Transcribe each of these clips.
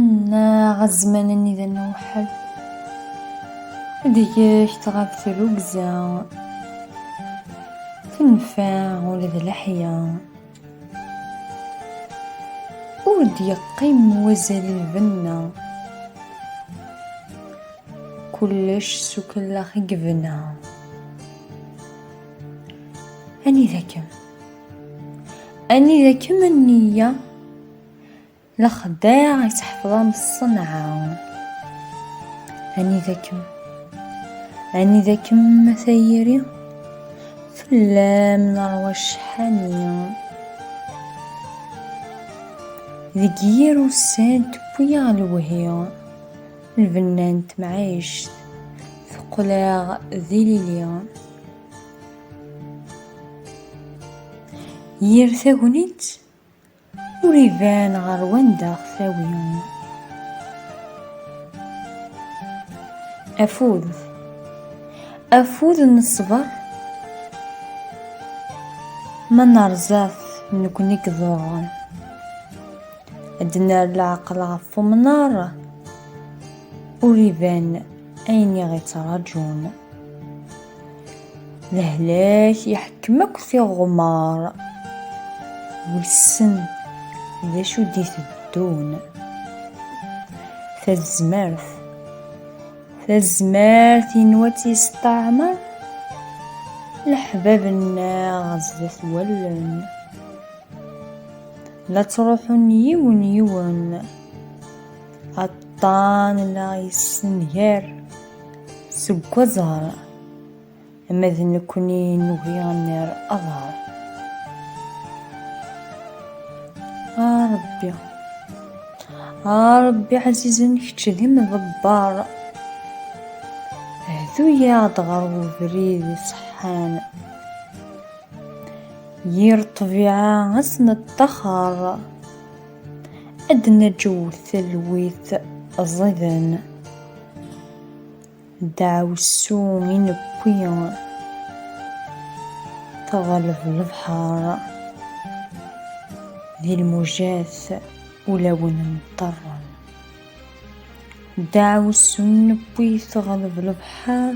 عنا غزمان اني ذا نوحل ديك تغاف الوقزة في النفاع ولا ذا الحياة ودي يقيم وزن البنة كلش سكلا خيقفنا أني ذاكم النية لخداع يتحفظها من الصنعة أني ذاكم مثيري فلا من رواش حانية ذكير وساد بويا الوهية البنانت معيش ثقلا ذي ليليا يرثاونيت وريفان غروان داغ ثاويون أفوذ نصبر ما نرزاث نكوني كذوغان أدنا العقل غفو منار وريفان أين غيتراجون لهلاك يحكمك في غمار والسن ذا شو ديت الدون فالزمارث ينواتي يستعمر الأحبابنا غزة ولن لا تروحون يون عطان لا يسنير سكوا زهر أما ذا نكوني نوهي غنير أظهر ربي عزيزا كتش ذي مضبار هذو يا ضغر وبريد صحان ير طبيعة غسن الطخر أدنى جو ثلويث الظذن دعو السومي نبويا تغلب البحر ذي المجاث ولون مضطرا دعو السن بوي تغلب البحر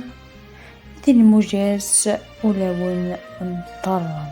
ذي المجاث ولون مضطرا